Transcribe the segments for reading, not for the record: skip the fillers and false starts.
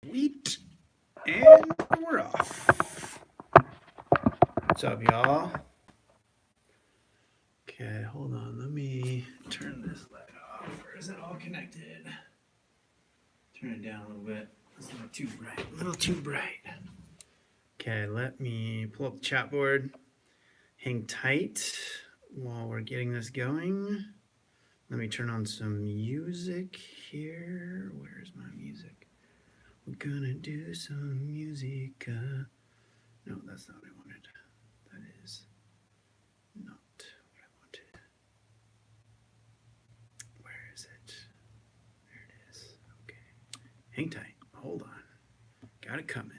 Sweet. And we're off. What's up, y'all? Okay, hold on. Let me turn this light off. Or is it all connected? Turn it down a little bit. It's not too bright. A little too bright. Okay, let me pull up the chat board. Hang tight while we're getting this going. Let me turn on some music here. Where's my music? We're gonna do some music. No, that's not what I wanted. That is not what I wanted. Where is it? There it is. Okay. Hang tight. Hold on. Got it coming.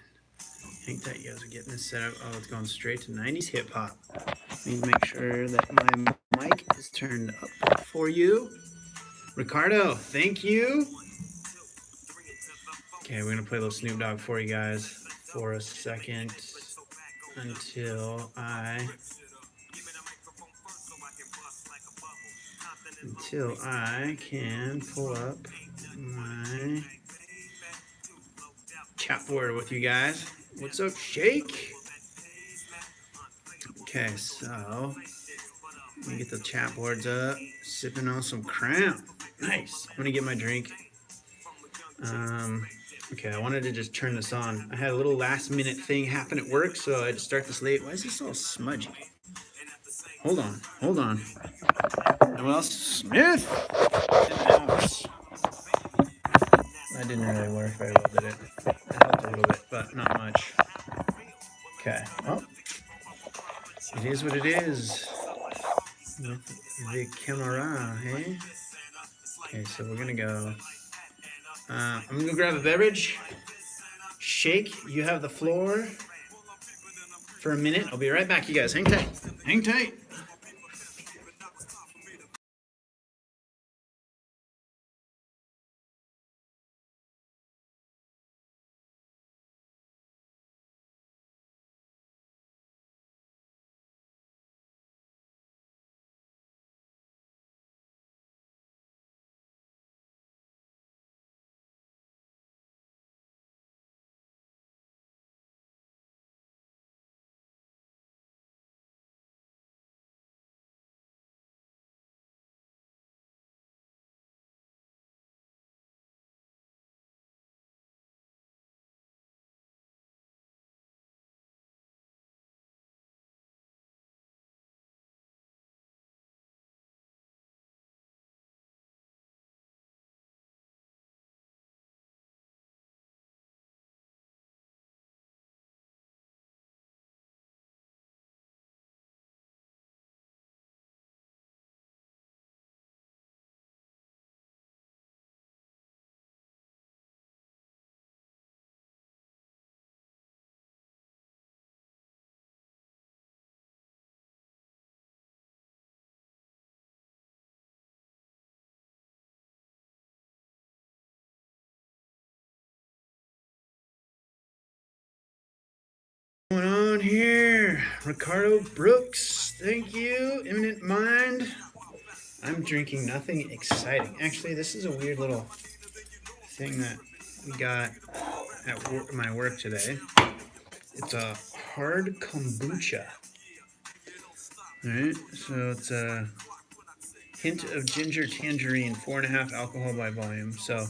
Hang tight, you guys are getting this set up. Oh, it's going straight to 90s hip hop. Need to make sure that my mic is turned up for you. Ricardo, thank you. Okay, we're gonna play a little Snoop Dogg for you guys for a second until I can pull up my chat board with you guys. What's up, Shake? Okay, so let me get the chat boards up. Sipping on some Crown. Nice. I'm gonna get my drink. Okay, I wanted to just turn this on. I had a little last minute thing happen at work, so I had to start this late. Why is this all smudgy? Hold on. Noel Smith in the house. That didn't really work very well, did it? It helped a little bit, but not much. Okay, well, it is what it is with the camera, hey? Okay, so we're gonna go. I'm gonna go grab a beverage. Shake, you have the floor for a minute. I'll be right back, you guys. Hang tight. Hang tight. What's going on here? Ricardo Brooks, thank you. Imminent Mind. I'm drinking nothing exciting. Actually, this is a weird little thing that we got at my work today. It's a hard kombucha. Alright, so it's a hint of ginger tangerine, 4.5 alcohol by volume. So,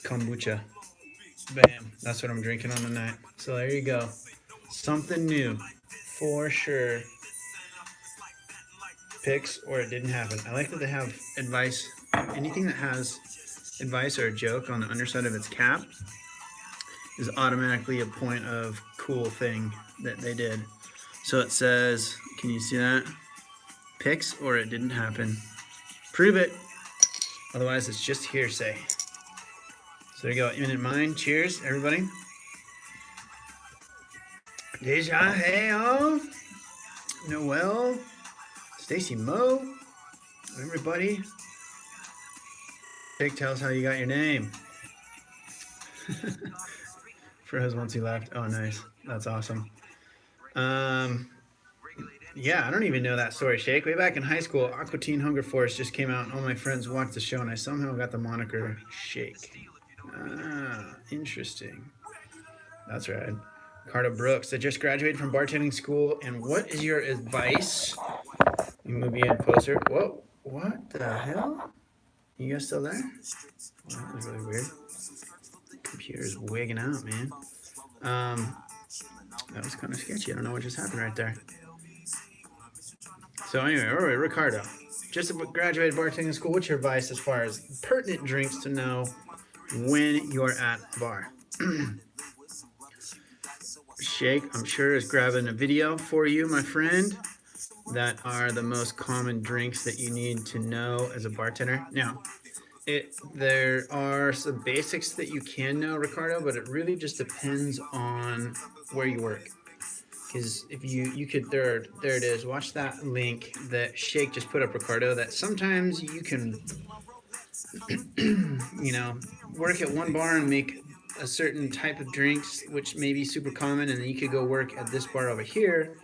kombucha. Bam. That's what I'm drinking on the night. So there you go. Something new. For sure. Picks or it didn't happen. I like that they have advice. Anything that has advice or a joke on the underside of its cap is automatically a point of cool thing that they did. So it says, can you see that? Picks or it didn't happen. Prove it. Otherwise, it's just hearsay. So there you go. Imminent Mind. Cheers, everybody. Deja, hey, all. Noel. Stacy Moe. Everybody. Jake, tell us how you got your name. Froze once he left. Oh, nice. That's awesome. Yeah, I don't even know that story, Shake. Way back in high school, Aqua Teen Hunger Force just came out, and all my friends watched the show, and I somehow got the moniker Shake. Ah, interesting. That's right. Ricardo Brooks, I just graduated from bartending school, and what is your advice? You move you in closer. Whoa, what the hell? You guys still there? Well, that was really weird. Computer's wigging out, man. That was kind of sketchy. I don't know what just happened right there. So anyway, all right, Ricardo, just graduated bartending school. What's your advice as far as pertinent drinks to know when you're at a bar? Shake, I'm sure, is grabbing a video for you, my friend, that are the most common drinks that you need to know as a bartender. Now, there are some basics that you can know, Ricardo, but it really just depends on where you work. Because if you could, there it is. Watch that link that Shake just put up, Ricardo, that sometimes you can, you know, work at one bar and make a certain type of drinks, which may be super common, and then you could go work at this bar over here,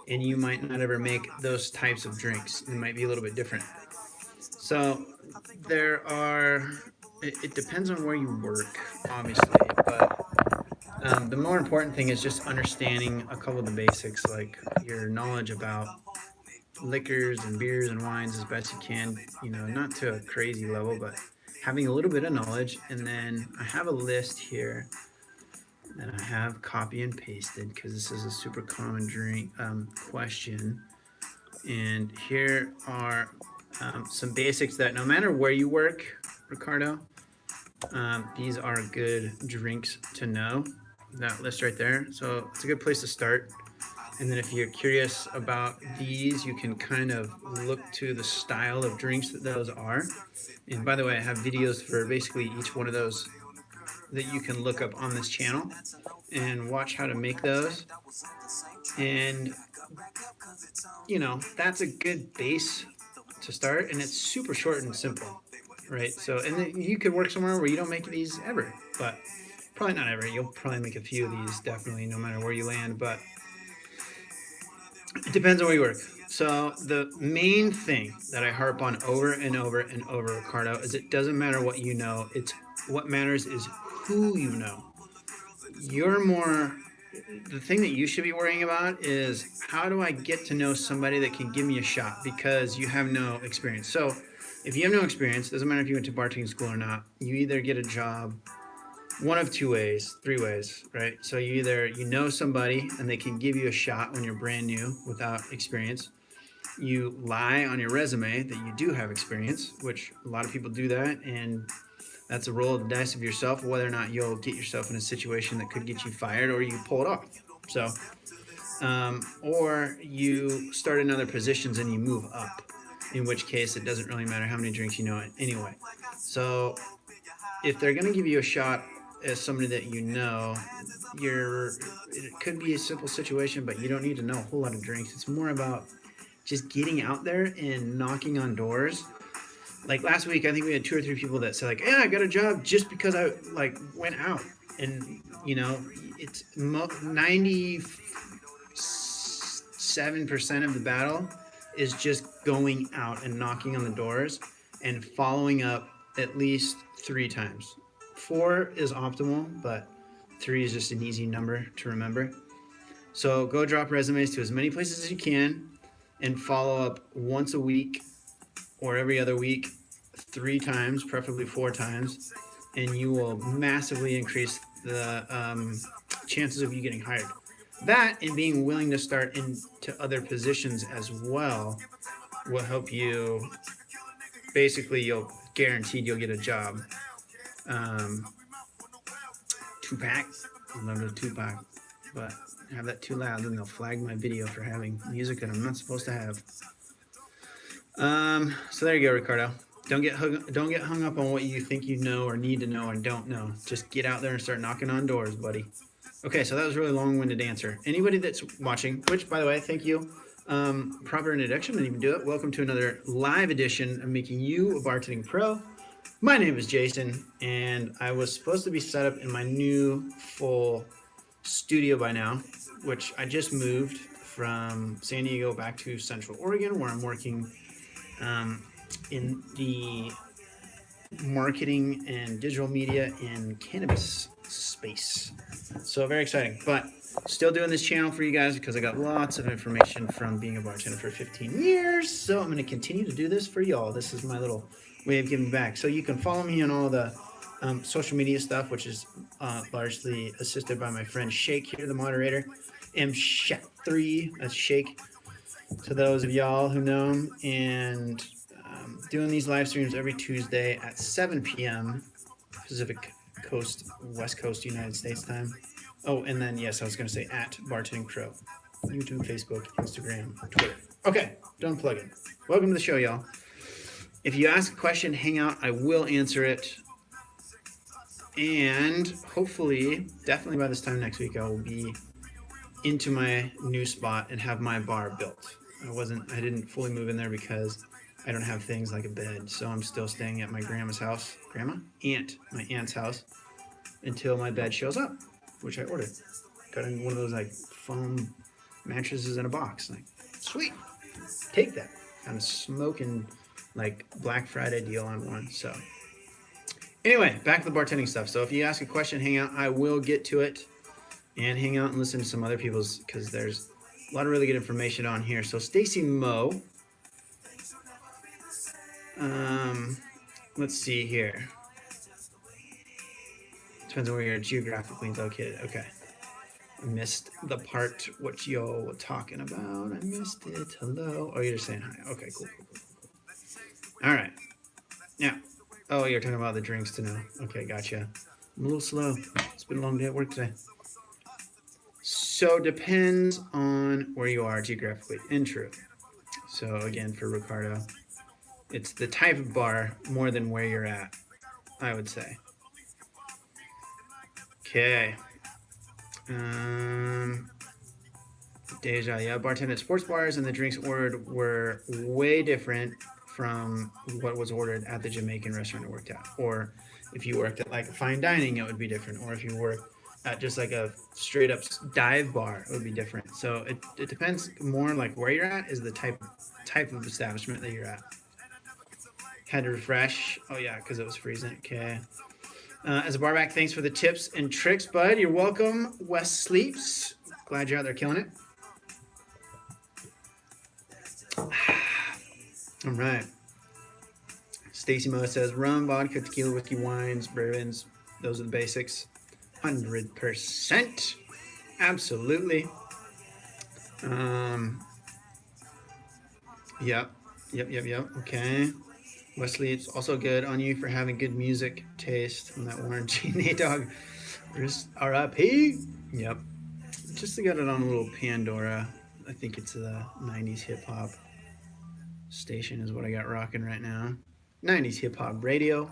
and you might not ever make those types of drinks. It might be a little bit different. So there are, it depends on where you work, obviously, but the more important thing is just understanding a couple of the basics, like your knowledge about liquors and beers and wines as best you can, you know, not to a crazy level, but having a little bit of knowledge. And then I have a list here that I have copy and pasted because this is a super common drink question. And here are some basics that no matter where you work, Ricardo, these are good drinks to know. That list right there. So it's a good place to start. And then if you're curious about these, you can kind of look to the style of drinks that those are. And by the way, I have videos for basically each one of those that you can look up on this channel and watch how to make those. And, you know, that's a good base to start, and it's super short and simple, right? So, and then you could work somewhere where you don't make these ever, but probably not ever. You'll probably make a few of these, definitely, no matter where you land, but it depends on where you work. So the main thing that I harp on over and over and over, Ricardo, is it doesn't matter what you know. It's what matters is who you know. The thing that you should be worrying about is how do I get to know somebody that can give me a shot, because you have no experience. So if you have no experience, doesn't matter if you went to bartending school or not, you either get a job one of two ways, three ways, right? So you either know somebody and they can give you a shot when you're brand new without experience. You lie on your resume that you do have experience, which a lot of people do that, and that's a roll of the dice of yourself, whether or not you'll get yourself in a situation that could get you fired or you pull it off. So, or you start in other positions and you move up, in which case it doesn't really matter how many drinks you know anyway. So if they're going to give you a shot as somebody that you know, it could be a simple situation, but you don't need to know a whole lot of drinks. It's more about just getting out there and knocking on doors. Like last week, I think we had 2 or 3 people that said, like, yeah, I got a job just because I went out. And, you know, it's 97% of the battle is just going out and knocking on the doors and following up at least 3 times. 4 is optimal, but 3 is just an easy number to remember. So go drop resumes to as many places as you can and follow up once a week or every other week 3 times, preferably 4 times, and you will massively increase the chances of you getting hired. That and being willing to start into other positions as well will help you. Basically, you'll guaranteed you'll get a job. 2-pack, I love the 2-pack, but I have that too loud, then they'll flag my video for having music that I'm not supposed to have. So there you go, Ricardo. Don't get hung up on what you think you know or need to know or don't know. Just get out there and start knocking on doors, buddy. Okay, so that was a really long-winded answer. Anybody that's watching, which, by the way, thank you. Proper introduction, didn't even do it. Welcome to another live edition of Making You a Bartending Pro. My name is Jason, and I was supposed to be set up in my new full studio by now, which I just moved from San Diego back to Central Oregon, where I'm working in the marketing and digital media in cannabis space. So very exciting, but still doing this channel for you guys because I got lots of information from being a bartender for 15 years. So I'm going to continue to do this for y'all. This is my little way of giving back. So you can follow me on all the social media stuff, which is largely assisted by my friend Shake here, the moderator. M3, that's Shake, to those of y'all who know him. And doing these live streams every Tuesday at 7 p.m. Pacific Coast, West Coast, United States time. Oh, and then, yes, I was going to say at Bartending Crow. YouTube, Facebook, Instagram, Twitter. Okay, done plugging. Welcome to the show, y'all. If you ask a question, hang out. I will answer it. And hopefully, definitely by this time next week, I will be into my new spot and have my bar built. I didn't fully move in there because I don't have things like a bed, so I'm still staying at my grandma's house. My aunt's house, until my bed shows up, which I ordered. Got in one of those like foam mattresses in a box. Like, sweet, take that. I'm smoking like Black Friday deal on one. So anyway, back to the bartending stuff. So if you ask a question, hang out. I will get to it, and hang out and listen to some other people's, because there's a lot of really good information on here. So Stacy Moe. Let's see here. Depends on where you're geographically located. Okay. I missed the part what y'all were talking about. I missed it. Hello. Oh, you're just saying hi. Okay, cool. All right. Now, oh, you're talking about the drinks to know. Okay, gotcha. I'm a little slow. It's been a long day at work today. So depends on where you are geographically. And true. So again, for Ricardo, it's the type of bar more than where you're at, I would say. Okay. Deja, yeah, bartending at sports bars, and the drinks ordered were way different from what was ordered at the Jamaican restaurant I worked at. Or if you worked at like fine dining, it would be different. Or if you worked at just like a straight up dive bar, it would be different. So it depends more like where you're at is the type of establishment that you're at. Had to refresh. Oh yeah, because it was freezing. Okay. As a barback, thanks for the tips and tricks, bud. You're welcome. Wes Sleeps. Glad you're out there killing it. All right. Stacy Mo says rum, vodka, tequila, whiskey, wines, bourbons. Those are the basics. 100%. Absolutely. Yep. Okay. Wesley, it's also good on you for having good music taste from that Warren G. Nate Dogg. R.I.P. Yep. Just got it on a little Pandora. I think it's a 90s hip-hop station is what I got rocking right now. 90s hip-hop radio.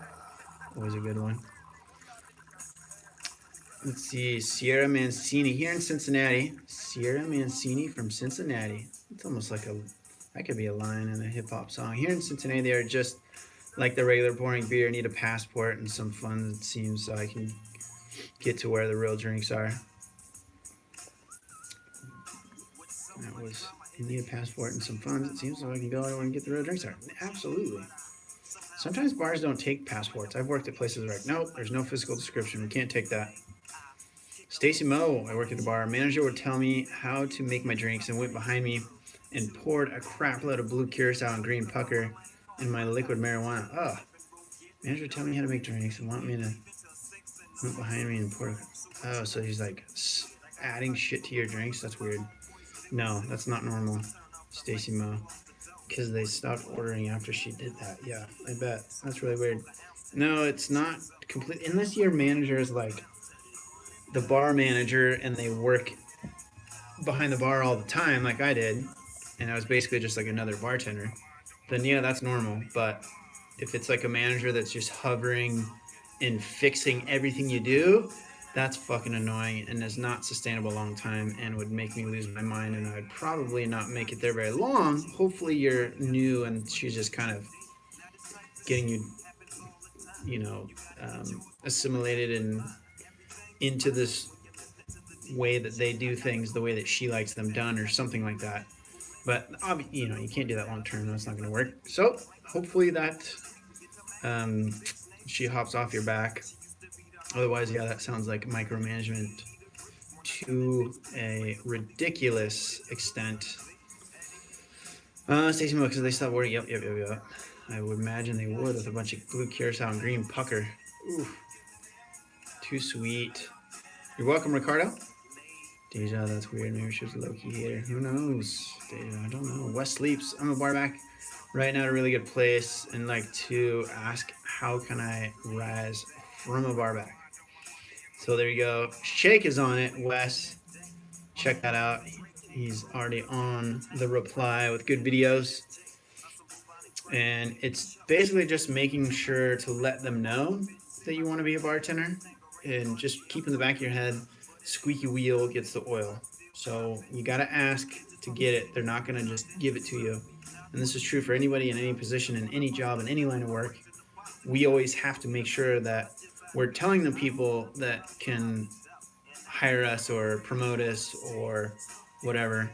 Always a good one. Let's see. Sierra Mancini here in Cincinnati. Sierra Mancini from Cincinnati. It's almost like that could be a line in a hip-hop song. Here in Cincinnati, they are just like the regular boring beer. Need a passport and some funds, it seems, so I can get to where the real drinks are. That was, you need a passport and some funds, it seems, so I can go and get the real drinks are. Absolutely. Sometimes bars don't take passports. I've worked at places where like, nope, there's no physical description. We can't take that. Stacy Moe, I work at the bar. Manager would tell me how to make my drinks and went behind me and poured a crap load of blue curacao and green pucker in my liquid marijuana. Oh, manager tell me how to make drinks and want me to went behind me and pour. Oh, so he's like adding shit to your drinks. That's weird. No, that's not normal, Stacy Mo, because they stopped ordering after she did that. Yeah, I bet. That's really weird. No, it's not complete unless your manager is like the bar manager and they work behind the bar all the time, like I did, and I was basically just like another bartender. Then yeah, that's normal. But if it's like a manager that's just hovering and fixing everything you do, that's fucking annoying and is not sustainable a long time and would make me lose my mind, and I'd probably not make it there very long. Hopefully you're new and she's just kind of getting you know, assimilated and into this way that they do things the way that she likes them done or something like that. But, you know, you can't do that long term. That's not going to work. So hopefully that she hops off your back. Otherwise, yeah, that sounds like micromanagement to a ridiculous extent. Stacy Mo, because they stopped working. Yep. I would imagine they would with a bunch of blue curacao and green pucker. Oof. Too sweet. You're welcome, Ricardo. Deja, that's weird. Maybe she was a low-key hater. Who knows? Deja, I don't know. Wes sleeps. I'm a bar back right now at a really good place and like to ask how can I rise from a bar back. So there you go. Shake is on it, Wes. Check that out. He's already on the reply with good videos. And it's basically just making sure to let them know that you want to be a bartender and just keep in the back of your head, squeaky wheel gets the oil. So you got to ask to get it. They're not going to just give it to you. And this is true for anybody in any position, in any job, in any line of work. We always have to make sure that we're telling the people that can hire us or promote us or whatever,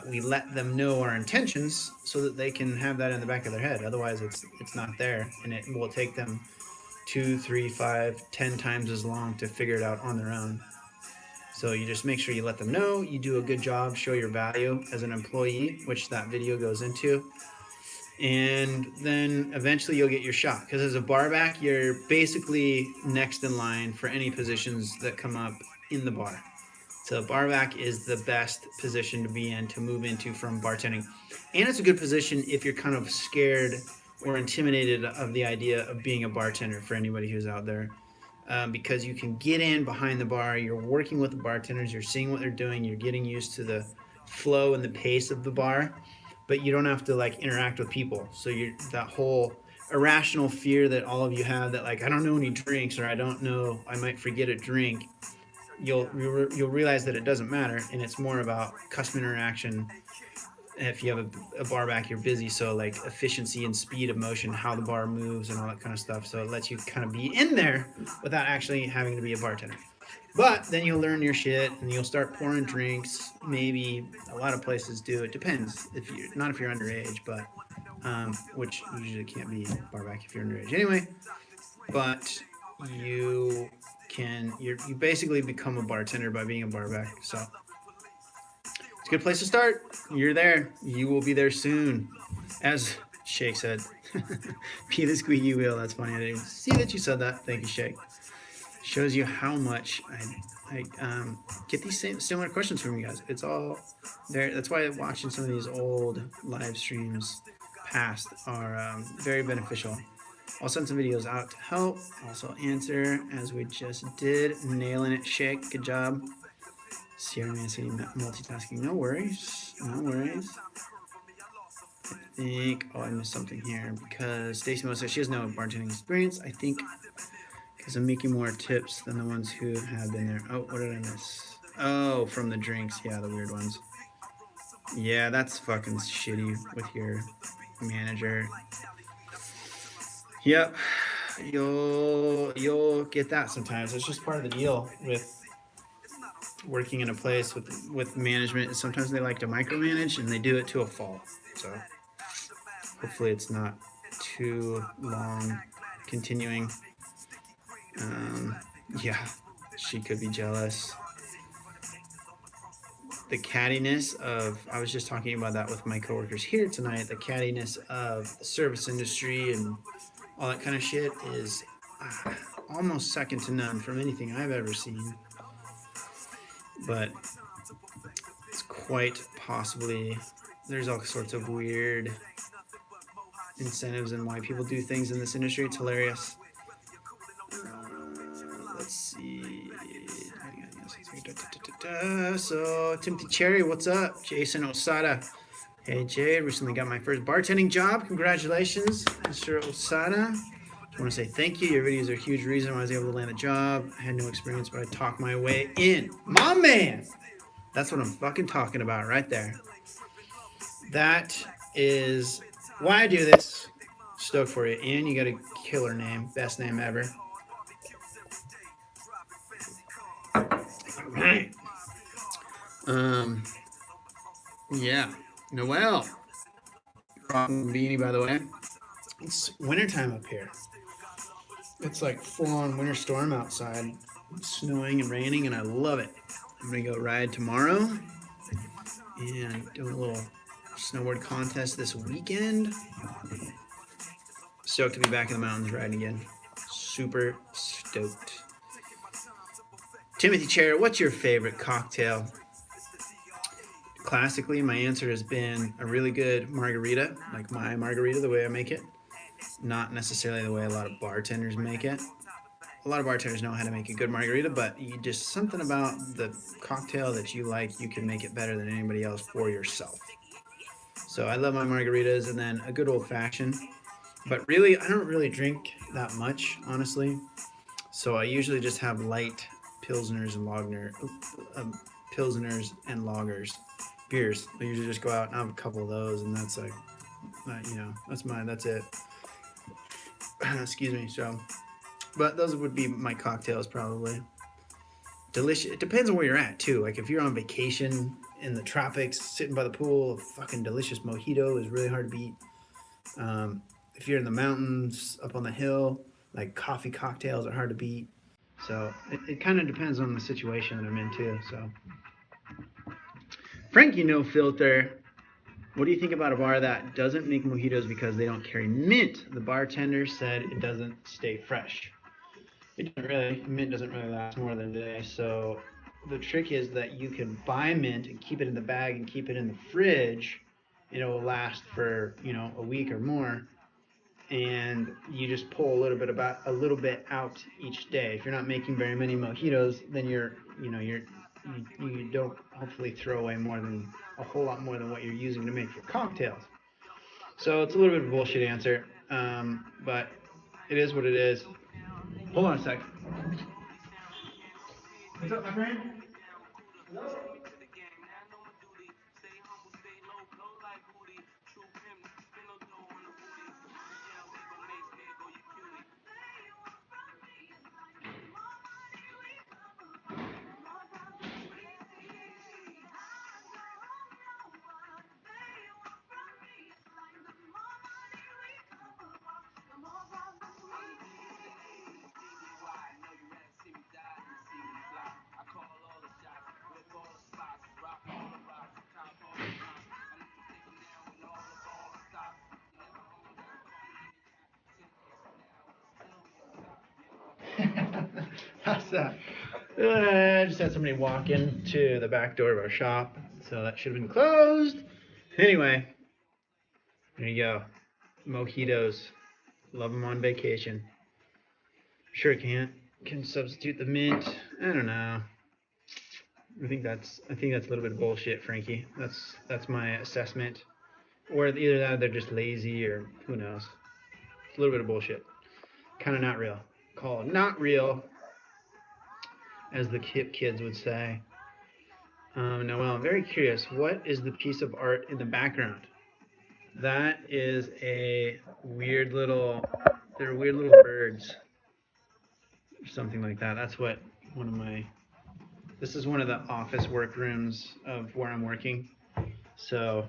we let them know our intentions so that they can have that in the back of their head. Otherwise, it's not there, and it will take them 2, 3, 5, 10 times as long to figure it out on their own. So you just make sure you let them know, you do a good job, show your value as an employee, which that video goes into, and then eventually you'll get your shot. Because as a bar back, you're basically next in line for any positions that come up in the bar. So bar back is the best position to be in, to move into from bartending. And it's a good position if you're kind of scared or intimidated of the idea of being a bartender, for anybody who's out there. Because you can get in behind the bar, you're working with the bartenders, you're seeing what they're doing, you're getting used to the flow and the pace of the bar, but you don't have to like interact with people. So that whole irrational fear that all of you have, that like, I don't know any drinks, or I don't know, I might forget a drink, you'll realize that it doesn't matter, and it's more about customer interaction. If you have a bar back, you're busy, so like efficiency and speed of motion, how the bar moves and all that kind of stuff. So it lets you kind of be in there without actually having to be a bartender. But then you'll learn your shit and you'll start pouring drinks. Maybe a lot of places do. It depends. If you're underage, but which usually can't be bar back if you're underage anyway. But you basically become a bartender by being a bar back. So it's a good place to start. You're there. You will be there soon. As Shake said, be the squeaky wheel. That's funny. I didn't even see that you said that. Thank you, Shake. Shows you how much I get these similar questions from you guys. It's all there. That's why watching some of these old live streams past are very beneficial. I'll send some videos out to help. Also answer, as we just did. Nailing it, Shake. Good job. Sierra Nancy multitasking. No worries. I think, I missed something here because Stacy Mo says she has no bartending experience. I think because I'm making more tips than the ones who have been there. Oh, what did I miss? Oh, from the drinks. Yeah, the weird ones. Yeah, that's fucking shitty with your manager. Yep, you'll get that sometimes. It's just part of the deal with working in a place with management. Sometimes they like to micromanage, and they do it to a fault. So hopefully it's not too long continuing. Yeah, she could be jealous. The cattiness of, I was just talking about that with my coworkers here tonight, the cattiness of the service industry and all that kind of shit is almost second to none from anything I've ever seen. But it's quite possibly, there's all sorts of weird incentives and why people do things in this industry. It's hilarious. Let's see. So Timothy Cherry, what's up? Jason Osada. Hey Jay, recently got my first bartending job. Congratulations, Mr. Osada. I want to say thank you. Your videos are a huge reason why I was able to land the job. I had no experience, but I talked my way in. My man! That's what I'm fucking talking about right there. That is why I do this. Stoked for you. And you got a killer name. Best name ever. All right. Yeah. Noel. Rocking beanie, by the way. It's wintertime up here. It's like full-on winter storm outside. It's snowing and raining, and I love it. I'm gonna go ride tomorrow and do a little snowboard contest this weekend. Stoked to be back in the mountains riding again. Super stoked. Timothy Chair, what's your favorite cocktail? Classically, my answer has been a really good margarita, like my margarita, the way I make it. Not necessarily the way a lot of bartenders make it. A lot of bartenders know how to make a good margarita, but you just something about the cocktail that you like, you can make it better than anybody else for yourself. So I love my margaritas, and then a good old fashioned. But really, I don't really drink that much, honestly. So I usually just have light pilsners and pilsners and lagers, beers. I usually just go out and have a couple of those, and that's like, that's it. Excuse me. So, but those would be my cocktails probably. Delicious. It depends on where you're at too. Like if you're on vacation in the tropics, sitting by the pool, a fucking delicious mojito is really hard to beat. If you're in the mountains, up on the hill, like coffee cocktails are hard to beat. So it kind of depends on the situation that I'm in too. So, Frankie No Filter, what do you think about a bar that doesn't make mojitos because they don't carry mint? The bartender said it doesn't stay fresh. It doesn't really. Mint doesn't really last more than a day. So the trick is that you can buy mint and keep it in the bag and keep it in the fridge. It will last for a week or more, and you just pull a little bit out each day. If you're not making very many mojitos, then you don't hopefully throw away a whole lot more than what you're using to make your cocktails. So it's a little bit of a bullshit answer, but it is what it is. Hold on a sec. What's up, my friend? Hello? How's that? I just had somebody walk into the back door of our shop, so that should have been closed. Anyway, there you go. Mojitos. Love them on vacation. Sure can substitute the mint. I don't know. I think that's a little bit of bullshit, Frankie. That's my assessment. Or either that or they're just lazy, or who knows. It's a little bit of bullshit. Kind of not real. Called not real, as the hip kids would say. Noel, I'm very curious. What is the piece of art in the background? That is they're weird little birds, or something like that. That's what this is one of the office workrooms of where I'm working. So,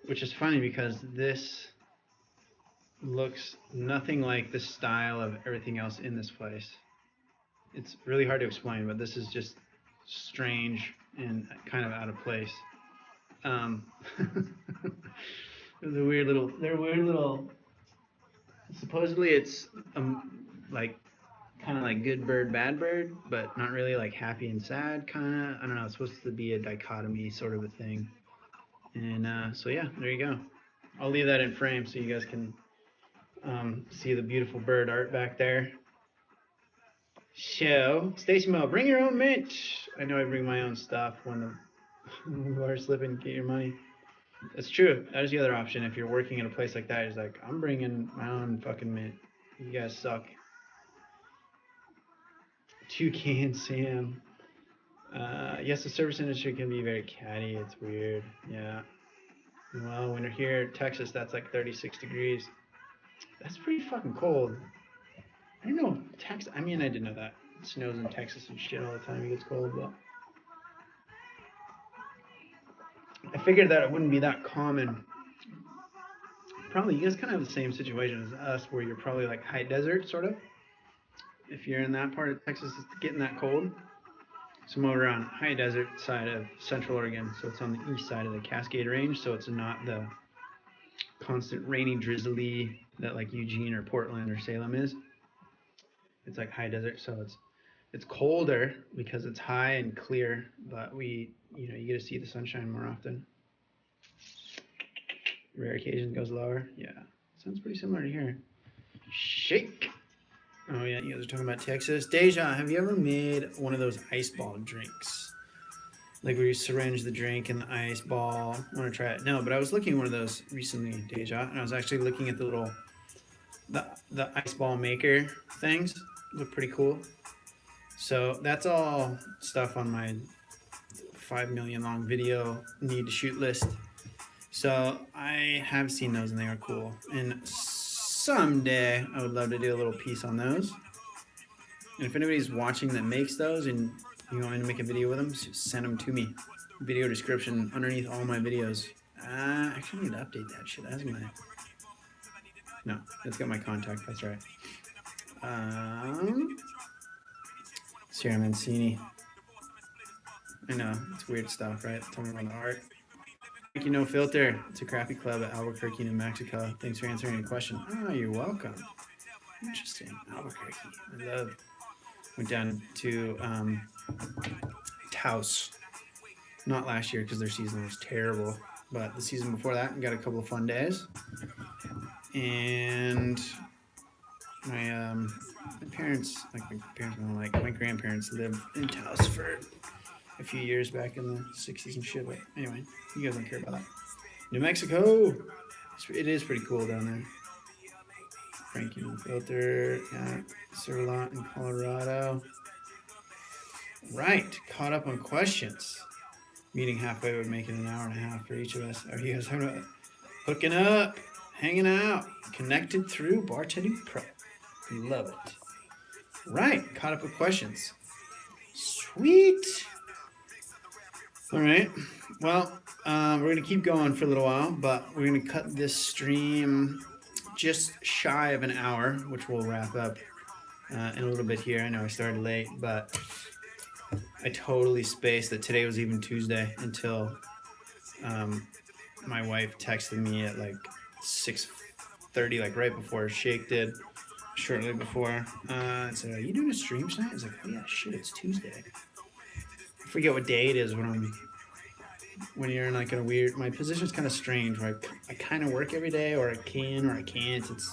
which is funny because this looks nothing like the style of everything else in this place. It's really hard to explain, but this is just strange and kind of out of place. They're weird little. Supposedly it's like kind of like good bird, bad bird, but not really like happy and sad kind of. I don't know. It's supposed to be a dichotomy sort of a thing. And so yeah, there you go. I'll leave that in frame so you guys can see the beautiful bird art back there. So, Stacy Mo, bring your own mint. I know I bring my own stuff when the bar slipping, get your money. That's true. That is the other option. If you're working at a place like that, it's like, I'm bringing my own fucking mint. You guys suck. Toucan Sam. Yes, the service industry can be very catty. It's weird. Yeah. Well, when you're here in Texas, that's like 36 degrees. That's pretty fucking cold. I don't know. Texas. I mean, I did know that. It snows in Texas and shit all the time. It gets cold, but I figured that it wouldn't be that common probably you guys kind of have the same situation as us, where you're probably like high desert, sort of. If you're in that part of Texas, it's getting that cold. So I'm over on high desert side of Central Oregon, so it's on the east side of the Cascade Range, so it's not the constant rainy, drizzly that like Eugene or Portland or Salem is. It's like high desert, so it's colder because it's high and clear, but you get to see the sunshine more often. Rare occasion goes lower. Yeah, sounds pretty similar to here. Shake. Oh yeah, you guys are talking about Texas. Deja, have you ever made one of those ice ball drinks? Like where you syringe the drink in the ice ball. I want to try it. No, but I was looking at one of those recently, Deja, and I was actually looking at the little the ice ball maker things. Look pretty cool. So that's all stuff on my 5 million long video need to shoot list. So I have seen those and they are cool. And someday I would love to do a little piece on those. And if anybody's watching that makes those and you want me to make a video with them, just send them to me. Video description underneath all my videos. Actually, I need to update that shit. That's my... No, that's got my contact. That's right. Sierra Mancini. I know, it's weird stuff, right? Tell me about the art. Thank you, No Filter. It's a crappy club at Albuquerque, New Mexico. Thanks for answering your question. Oh, you're welcome. Interesting. Albuquerque. Went down to Taos. Not last year because their season was terrible, but the season before that, we got a couple of fun days. And my parents, my grandparents lived in Taos for a few years back in the 60s and shit. But anyway, you guys don't care about that. New Mexico. It is pretty cool down there. Frankie No Filter. Yeah. Sir Lot in Colorado. Right. Caught up on questions. Meeting halfway would make it an hour and a half for each of us. Are you guys hooking up? Hanging out. Connected through Bartending Pro. We love it. Right. Caught up with questions. Sweet. All right. Well, we're going to keep going for a little while, but we're going to cut this stream just shy of an hour, which we'll wrap up in a little bit here. I know I started late, but I totally spaced that today was even Tuesday until my wife texted me at like 6:30, like right before Shake did, shortly before. And said, "Are you doing a stream tonight?" I was like, "Oh yeah, shit, it's Tuesday." I forget what day it is when you're in like a weird. My position's kind of strange, where I kind of work every day, or I can, or I can't. It's,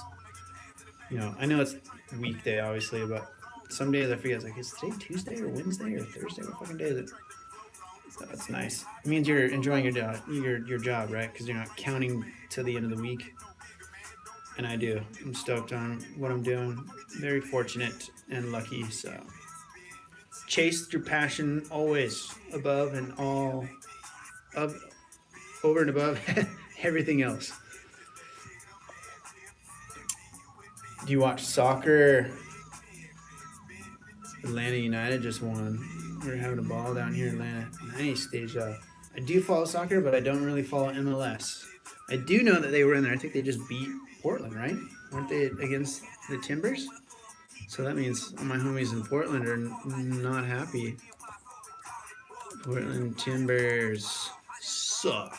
I know it's weekday, obviously, but some days I forget. It's like, is today Tuesday or Wednesday or Thursday? What fucking day is it? So that's nice. It means you're enjoying your job, right? Because you're not counting to the end of the week. And I do. I'm stoked on what I'm doing. Very fortunate and lucky. So chase your passion always, above and all, over and above everything else. Do you watch soccer? Atlanta United just won. We're having a ball down here in Atlanta. Nice, Deja. I do follow soccer, but I don't really follow MLS. I do know that they were in there. I think they just beat Portland, right? Weren't they against the Timbers? So that means all my homies in Portland are not happy. Portland Timbers suck.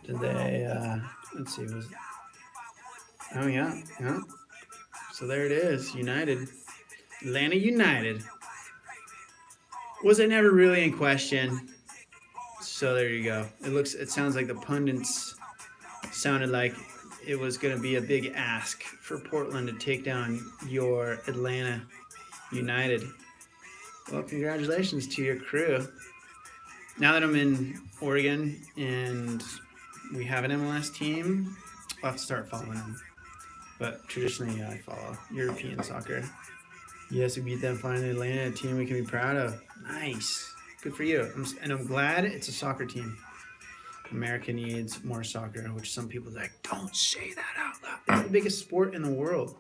Did they, let's see, oh yeah. So there it is, United. Atlanta United. Was it never really in question? So there you go. It sounds like the pundits sounded like it was going to be a big ask for Portland to take down your Atlanta United. Well, congratulations to your crew. Now that I'm in Oregon and we have an MLS team, I'll have to start following them. But traditionally, I follow European soccer. Yes, we beat them finally. Atlanta, a team we can be proud of. Nice. Good for you. I'm glad it's a soccer team. America needs more soccer, which some people are like, don't say that out loud. It's the biggest sport in the world.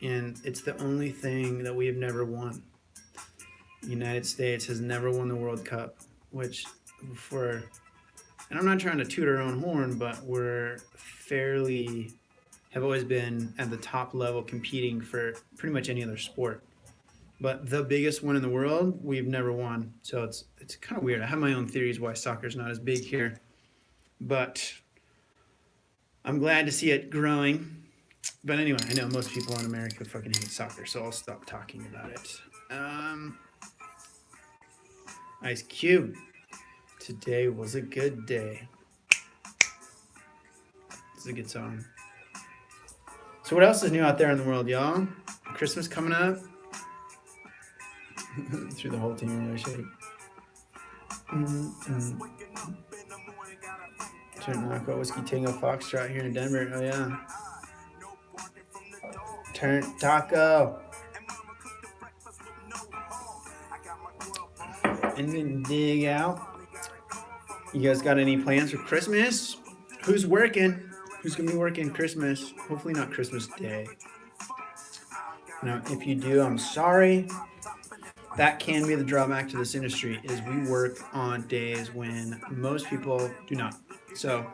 And it's the only thing that we have never won. The United States has never won the World Cup, which for and I'm not trying to toot our own horn, but we're have always been at the top level competing for pretty much any other sport. But the biggest one in the world, we've never won. So it's kind of weird. I have my own theories why soccer's not as big here. But I'm glad to see it growing. But anyway, I know most people in America fucking hate soccer, so I'll stop talking about it. Ice Cube. Today was a good day. It's a good song. So what else is new out there in the world, y'all? Christmas coming up. Through the whole team, really shake. Turn Knockout Whiskey Tango Foxtrot here in Denver. Oh yeah. Turn Taco. And then dig out. You guys got any plans for Christmas? Who's working? Who's gonna be working Christmas? Hopefully not Christmas Day. Now, if you do, I'm sorry. That can be the drawback to this industry, is we work on days when most people do not. So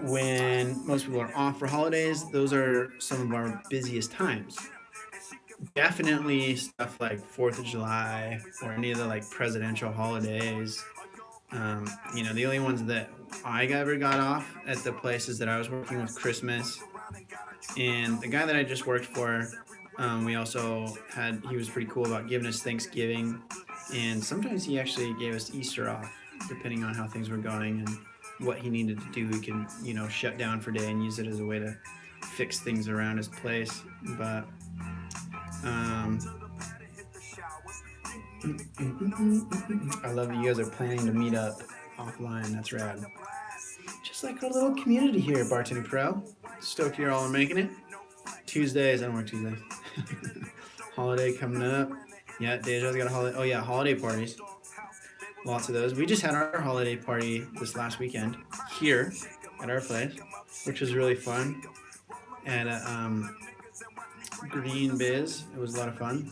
when most people are off for holidays, those are some of our busiest times. Definitely stuff like 4th of July or any of the like presidential holidays. You know, the only ones that I ever got off at the places that I was working with Christmas. And the guy that I just worked for, we also he was pretty cool about giving us Thanksgiving, and sometimes he actually gave us Easter off, depending on how things were going and what he needed to do. He can, you know, shut down for a day and use it as a way to fix things around his place. But I love that you guys are planning to meet up offline. That's rad. Just like our little community here, Bartending Pro. Stoked you all are making it. Tuesdays, I don't work Tuesdays. Holiday coming up. Yeah, Deja's got a holiday. Oh yeah, holiday parties. Lots of those. We just had our holiday party this last weekend here at our place, which was really fun. At Green Biz, it was a lot of fun.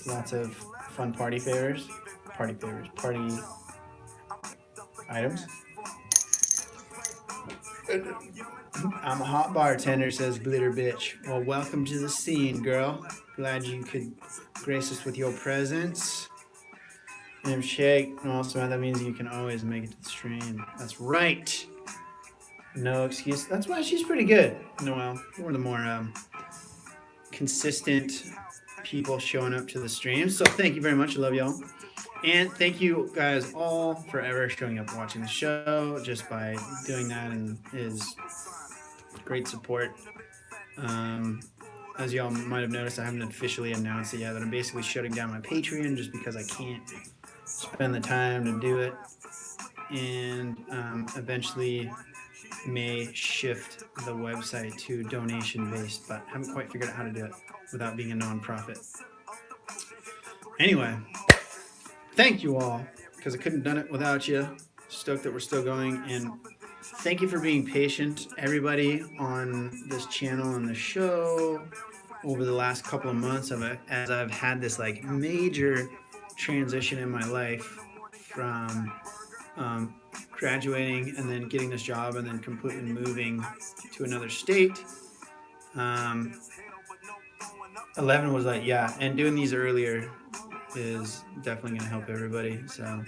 Lots of fun party items. I'm a hot bartender, says Glitter Bitch. Well, welcome to the scene, girl. Glad you could grace us with your presence. And Shake, also that means you can always make it to the stream. That's right. No excuse. That's why she's pretty good. Noelle, we're the more consistent people showing up to the stream. So thank you very much. I love y'all. And thank you guys all forever showing up watching the show. Just by doing that and is great support. As y'all might have noticed, I haven't officially announced it yet, but I'm basically shutting down my Patreon just because I can't spend the time to do it. And eventually may shift the website to donation-based, but haven't quite figured out how to do it without being a non-profit. Anyway, thank you all, because I couldn't have done it without you. Stoked that we're still going, and thank you for being patient, everybody on this channel and the show over the last couple of months as I've had this like major transition in my life from graduating and then getting this job and then completely moving to another state. 11 was like, yeah, and doing these earlier is definitely going to help everybody. So,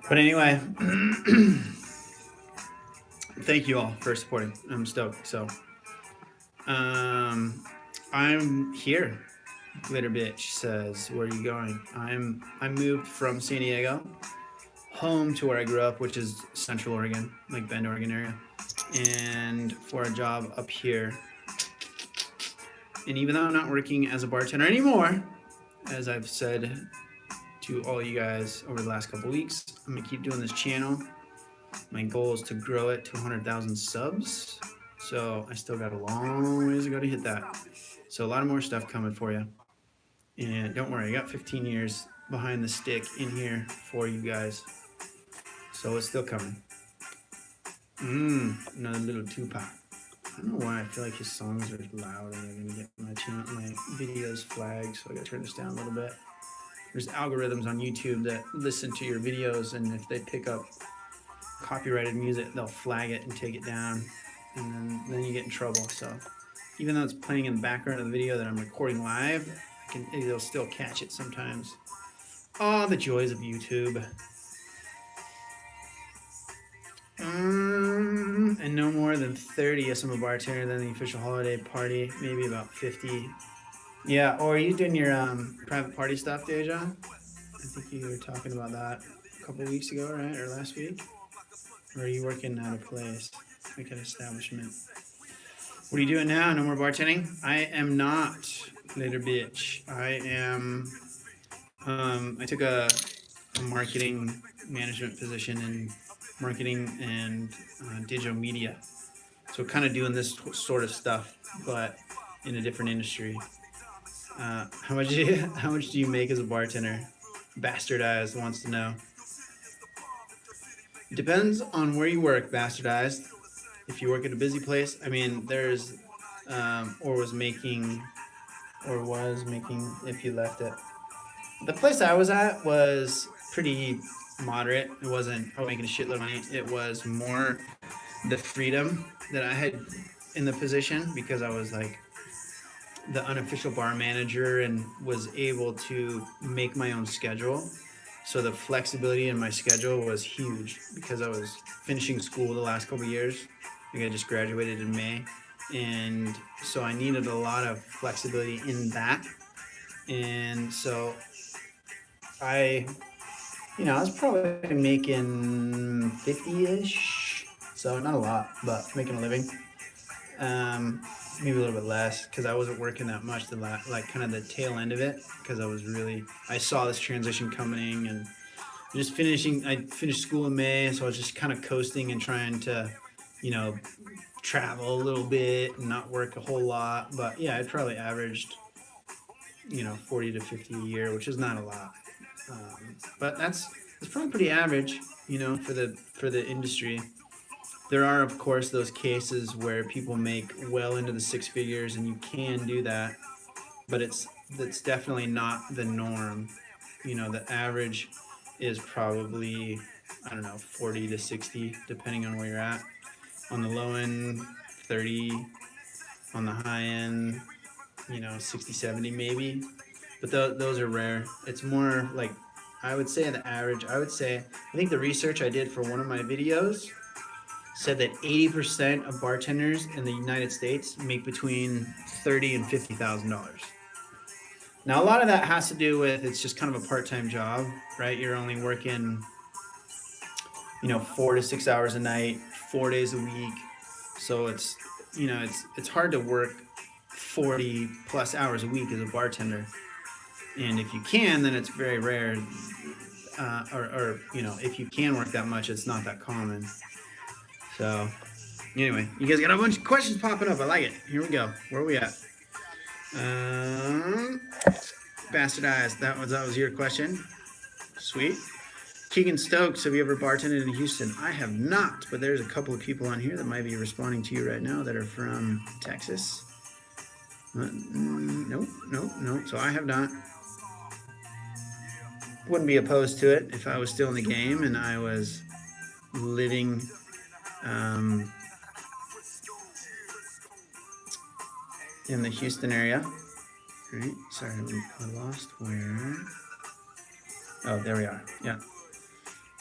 but anyway, thank you all for supporting. I'm stoked. So, I'm here. Glitter Bitch says, where are you going? I moved from San Diego home to where I grew up, which is Central Oregon, like Bend, Oregon area, and for a job up here. And even though I'm not working as a bartender anymore, as I've said to all you guys over the last couple weeks, I'm gonna keep doing this channel. My goal is to grow it to 100,000 subs. So I still got a long ways to go to hit that. So a lot of more stuff coming for you. And don't worry, I got 15 years behind the stick in here for you guys. So it's still coming. Another little Tupac. I don't know why I feel like his songs are loud and they're gonna get my videos flagged, so I gotta turn this down a little bit. there's algorithms on YouTube that listen to your videos, and if they pick up copyrighted music, they'll flag it and take it down, and then you get in trouble. So even though it's playing in the background of the video that I'm recording live, it'll still catch it sometimes. Oh, the joys of YouTube. And no more than 30. Yes, I'm a bartender. Then the official holiday party, maybe about 50. Yeah, or are you doing your private party stuff, Deja? I think you were talking about that a couple weeks ago, right? Or last week? Or are you working at a place, like an establishment? What are you doing now? No more bartending? I am not, little bitch. I am, I took a marketing management position in marketing and digital media. So kind of doing this sort of stuff, but in a different industry. How much do you make as a bartender? Bastardized wants to know. It depends on where you work, Bastardized. If you work at a busy place, I mean, there's, or was making, if you left it. The place I was at was pretty moderate. It wasn't, I was making a shitload of money. It was more the freedom that I had in the position, because I was like the unofficial bar manager and was able to make my own schedule. So the flexibility in my schedule was huge, because I was finishing school the last couple of years. I think I just graduated in May. And so I needed a lot of flexibility in that. And so I was probably making 50-ish. So not a lot, but making a living. Maybe a little bit less, because I wasn't working that much, like kind of the tail end of it, because I saw this transition coming, and just I finished school in May, so I was just kind of coasting and trying to, travel a little bit and not work a whole lot. But yeah, I probably averaged, 40 to 50 a year, which is not a lot. But that's probably pretty average, for the industry. There are, of course, those cases where people make well into the six figures, and you can do that, but that's definitely not the norm. The average is probably, 40 to 60, depending on where you're at. On the low end, 30. On the high end, 60, 70 maybe. But those are rare. It's more like, I would say the average. I think the research I did for one of my videos said that 80% of bartenders in the United States make between $30,000 and $50,000. Now, a lot of that has to do with, it's just kind of a part-time job, right? You're only working, 4 to 6 hours a night, 4 days a week. So it's hard to work 40 plus hours a week as a bartender. And if you can, then it's very rare. If you can work that much, it's not that common. So, anyway, you guys got a bunch of questions popping up. I like it. Here we go. Where are we at? Bastardized. That was your question. Sweet. Keegan Stokes, have you ever bartended in Houston? I have not, but there's a couple of people on here that might be responding to you right now that are from Texas. Nope. So I have not. Wouldn't be opposed to it if I was still in the game and I was living in the Houston area. Right? Sorry, I lost where. Oh, there we are. Yeah.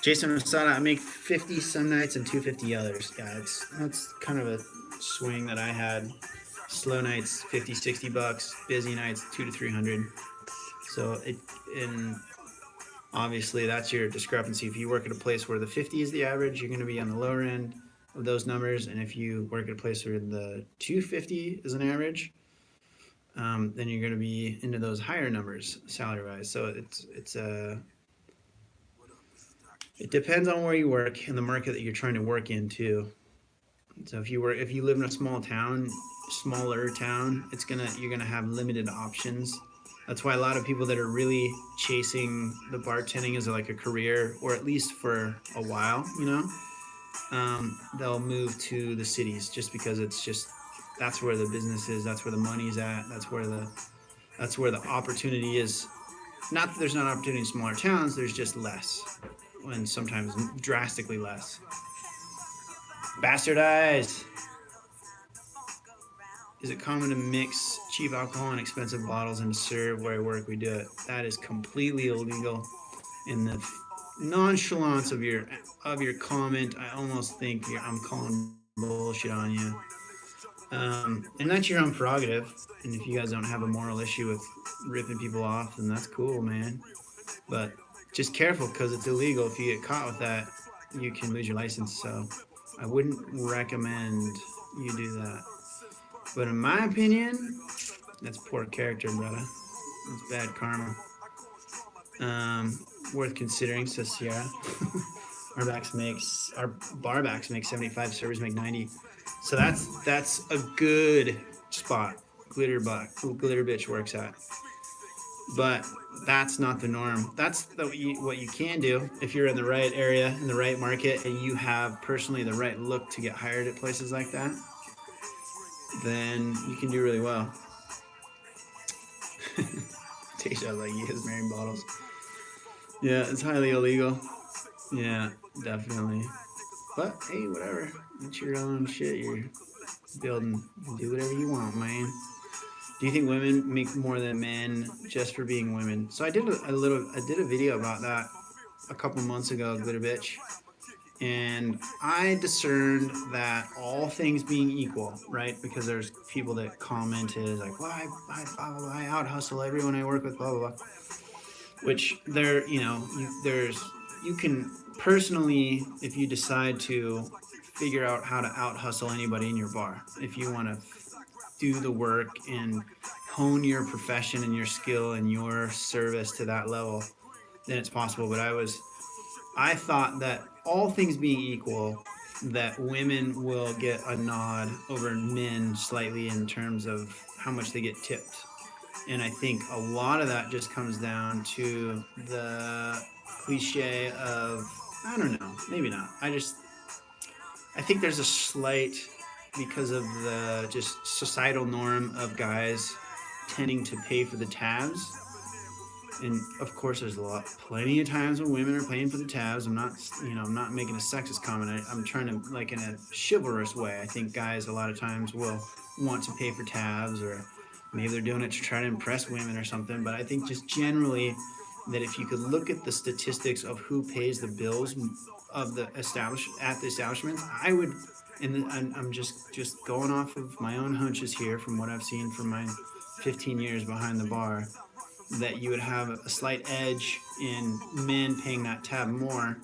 Jason Rosada, I make 50 some nights and 250 others. Yeah, that's kind of a swing that I had. Slow nights, 50, 60 bucks. Busy nights, 200 to 300. So obviously that's your discrepancy. If you work at a place where the 50 is the average, you're going to be on the lower end of those numbers. And if you work at a place where the 250 is an average, then you're going to be into those higher numbers salary-wise. So it depends on where you work and the market that you're trying to work in too. So if you live in a smaller town, you're gonna have limited options. That's why a lot of people that are really chasing the bartending as like a career, or at least for a while, they'll move to the cities just because that's where the business is, that's where the money's at, that's where the opportunity is. Not that there's not opportunity in smaller towns, there's just less, and sometimes drastically less. Bastardize! Is it common to mix cheap alcohol and expensive bottles and serve? Where I work, we do it. That is completely illegal. In the nonchalance of your comment, I almost think I'm calling bullshit on you. And that's your own prerogative. And if you guys don't have a moral issue with ripping people off, then that's cool, man. But just careful, because it's illegal. If you get caught with that, you can lose your license. So I wouldn't recommend you do that. But in my opinion, that's poor character, brother. That's bad karma. Worth considering, says Sierra. Our barbacks make 75, servers make 90. So that's a good spot. Glitter bitch works at. But that's not the norm. That's what you can do if you're in the right area, in the right market, and you have personally the right look to get hired at places like that. Then you can do really well. Tasha like he has married bottles. Yeah, it's highly illegal. Yeah, definitely. But hey, whatever. It's your own shit you're building. Do whatever you want, man. Do you think women make more than men just for being women? So I did a video about that a couple months ago, Glitter Bitch. And I discerned that all things being equal, right? Because there's people that commented like, well, I out hustle everyone I work with, blah, blah, blah. Which there, you can personally, if you decide to figure out how to out hustle anybody in your bar, if you want to do the work and hone your profession and your skill and your service to that level, then it's possible. But I thought that all things being equal, that women will get a nod over men slightly in terms of how much they get tipped. And I think a lot of that just comes down to the cliche of, I don't know, maybe not. I think there's a slight, because of the just societal norm of guys tending to pay for the tabs. And of course, there's plenty of times when women are paying for the tabs. I'm not making a sexist comment. I'm trying to, like, in a chivalrous way. I think guys a lot of times will want to pay for tabs, or maybe they're doing it to try to impress women or something. But I think just generally that if you could look at the statistics of who pays the bills of the establishments, I would, and I'm just going off of my own hunches here from what I've seen from my 15 years behind the bar, that you would have a slight edge in men paying that tab more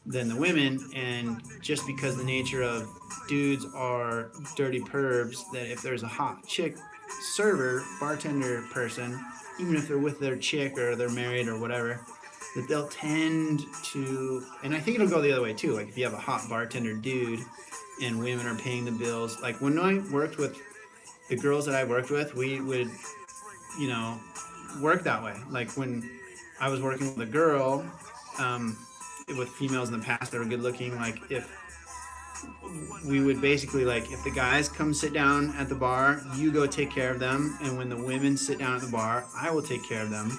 than the women. And just because the nature of dudes are dirty pervs, that if there's a hot chick server, bartender person, even if they're with their chick or they're married or whatever, that they'll tend to, and I think it'll go the other way too, like if you have a hot bartender dude and women are paying the bills. Like when I worked with the girls that I worked with, we would, work that way. Like when I was working with a girl, with females in the past that were good looking, like if we would basically, like, if the guys come sit down at the bar, you go take care of them, and when the women sit down at the bar, I will take care of them.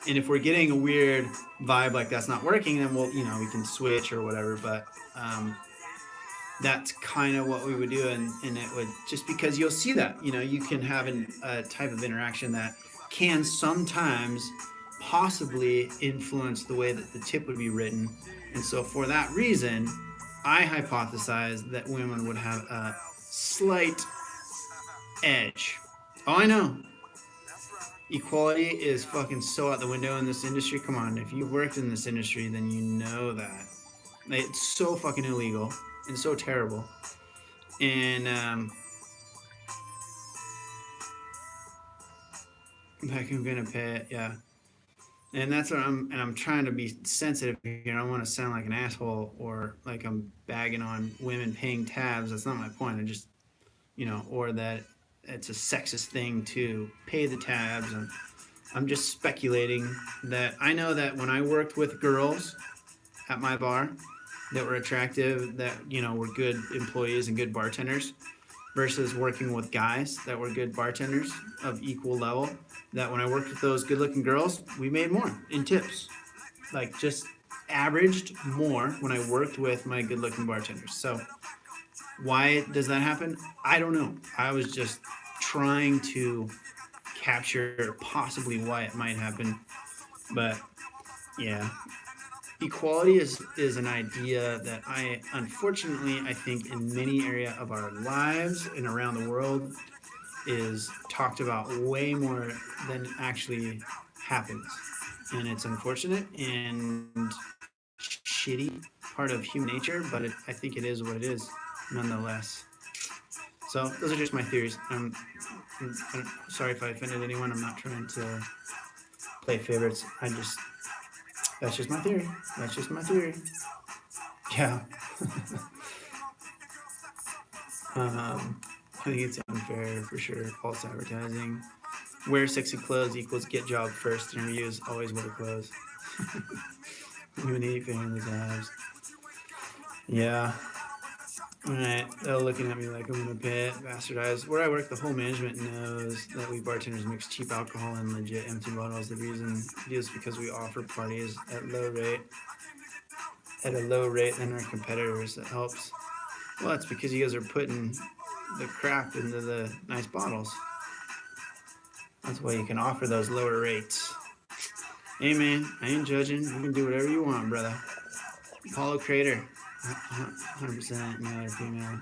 And if we're getting a weird vibe like that's not working, then we'll, we can switch or whatever. But that's kind of what we would do, and it would, just because you'll see that, you can have a type of interaction that can sometimes possibly influence the way that the tip would be written. And so for that reason, I hypothesize that women would have a slight edge. Oh, I know. Equality is fucking so out the window in this industry. Come on, if you've worked in this industry, then you know that. It's so fucking illegal and so terrible. And like, I'm gonna pay it, yeah. And that's what I'm trying to be sensitive here. I don't want to sound like an asshole or like I'm bagging on women paying tabs. That's not my point. I just, or that it's a sexist thing to pay the tabs. And I'm just speculating that I know that when I worked with girls at my bar that were attractive, that, were good employees and good bartenders, versus working with guys that were good bartenders of equal level. That when I worked with those good-looking girls, we made more in tips, like just averaged more when I worked with my good-looking bartenders. So why does that happen? I don't know. I was just trying to capture possibly why it might happen, but yeah, equality is an idea that I unfortunately I think in many area of our lives and around the world is talked about way more than actually happens, and it's unfortunate and shitty part of human nature, but I think it is what it is nonetheless. So those are just my theories. I'm sorry if I offended anyone. I'm not trying to play favorites. That's just my theory. That's just my theory. Yeah. I think it's unfair for sure. False advertising. Wear sexy clothes equals get job first. Interviews always wear clothes. Even hate families abs. Yeah. Alright, they're looking at me like I'm in a pit, bastardized. Where I work, the whole management knows that we bartenders mix cheap alcohol and legit empty bottles. The reason is because we offer parties at a low rate than our competitors. That helps. Well, it's because you guys are putting the crap into the nice bottles. That's why you can offer those lower rates. Hey man, I ain't judging. You can do whatever you want, brother. Apollo Crater. 100% male or female.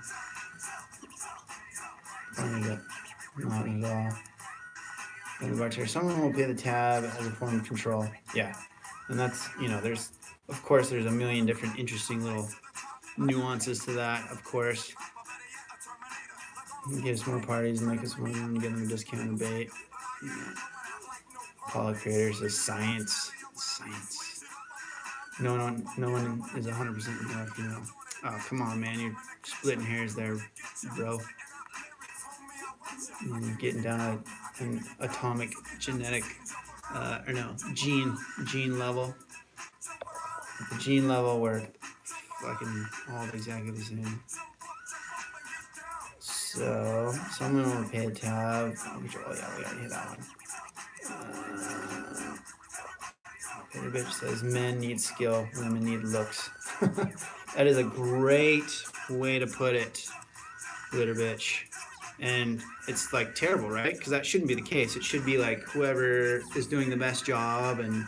Not at all. The bartender, someone will pay the tab as a form of control. Yeah, and that's, there's, of course, there's a million different interesting little nuances to that. Of course, get us more parties, make us more room, get them a discount and bait. Apollo Creator says science. No one is 100% male or female. Oh, come on, man. You're splitting hairs there, bro. You're getting down an atomic genetic, gene level. At the gene level, we're fucking all exactly the same. So, someone will pay a tab. Oh, yeah, we already hit that one. Peter Bitch says men need skill, women need looks. That is a great way to put it, Glitter Bitch. And it's like terrible, right? Because that shouldn't be the case. It should be like whoever is doing the best job and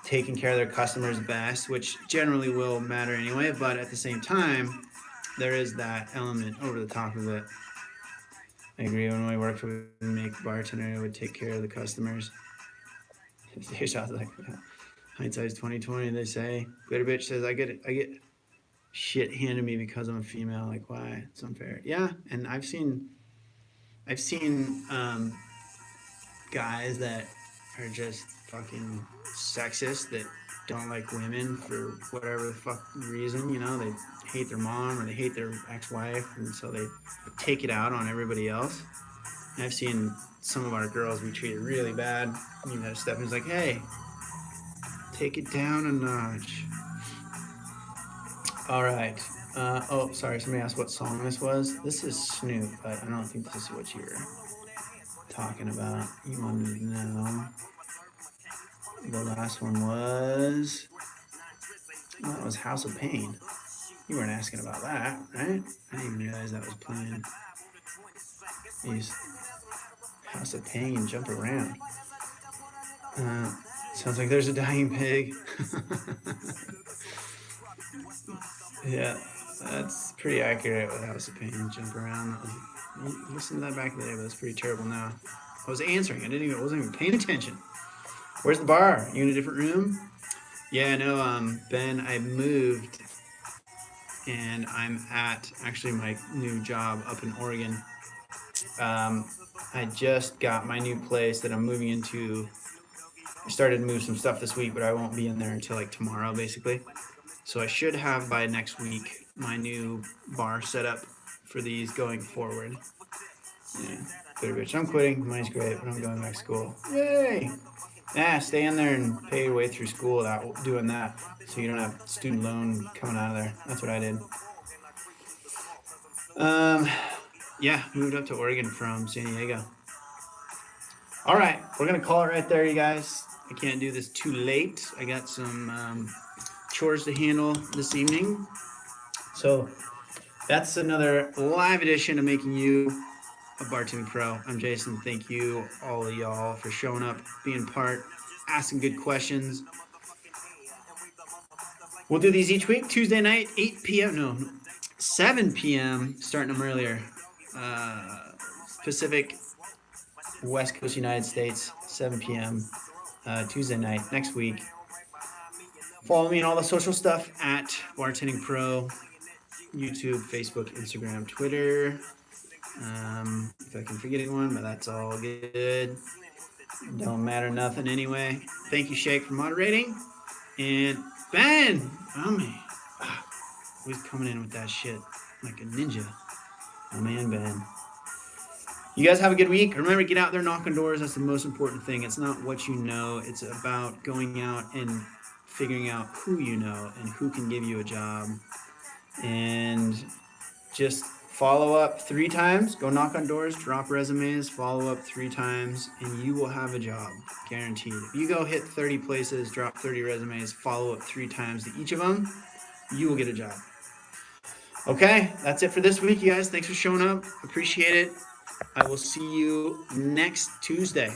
taking care of their customers best, which generally will matter anyway. But at the same time, there is that element over the top of it. I agree. When we worked with make bartender, I would take care of the customers. Shots like that. Hindsight's 2020, they say. Glitter Bitch says, I get shit handed to me because I'm a female. Like, why? It's unfair. Yeah, and I've seen guys that are just fucking sexist, that don't like women for whatever the fuck reason. They hate their mom or they hate their ex-wife, and so they take it out on everybody else. And I've seen some of our girls be treated really bad. Stephanie's like, hey, take it down a notch. All right. Oh, sorry. Somebody asked what song this was. This is Snoop, but I don't think this is what you're talking about. You wanted to know. The last one was... Oh, that was House of Pain. You weren't asking about that, right? I didn't even realize that was playing. Jeez. House of Pain, jump around. Sounds like there's a dying pig. Yeah, that's pretty accurate with House of Pain, jump around. Listen to that back there, but that's pretty terrible now. I was answering, I wasn't even paying attention. Where's the bar? You in a different room? Yeah, no, Ben, I moved, and I'm at actually my new job up in Oregon. I just got my new place that I'm moving into. I started to move some stuff this week, but I won't be in there until like tomorrow, basically. So I should have by next week my new bar set up for these going forward. Yeah, Glitter Bitch, I'm quitting. Money's great, but I'm going back to school. Yay! Stay in there and pay your way through school without doing that, so you don't have student loan coming out of there. That's what I did. Yeah, moved up to Oregon from San Diego. All right, we're gonna call it right there, you guys. I can't do this too late. I got some chores to handle this evening. So that's another live edition of Making You a Bartending Pro. I'm Jason. Thank you, all of y'all, for showing up, being part, asking good questions. We'll do these each week. Tuesday night, 8 p.m. No, 7 p.m. Starting them earlier. Pacific, West Coast, United States, 7 p.m. Tuesday night next week. Follow me on all the social stuff at Bartending Pro, YouTube, Facebook, Instagram, Twitter. If I can forget anyone, but that's all good. Don't matter nothing anyway. Thank you, Shake, for moderating. And Ben, always coming in with that shit like a ninja. Oh man, Ben. You guys have a good week. Remember, get out there, knock on doors. That's the most important thing. It's not what you know. It's about going out and figuring out who you know and who can give you a job. And just follow up 3 times. Go knock on doors, drop resumes, follow up 3 times, and you will have a job, guaranteed. If you go hit 30 places, drop 30 resumes, follow up 3 times to each of them, you will get a job. Okay, that's it for this week, you guys. Thanks for showing up. Appreciate it. I will see you next Tuesday.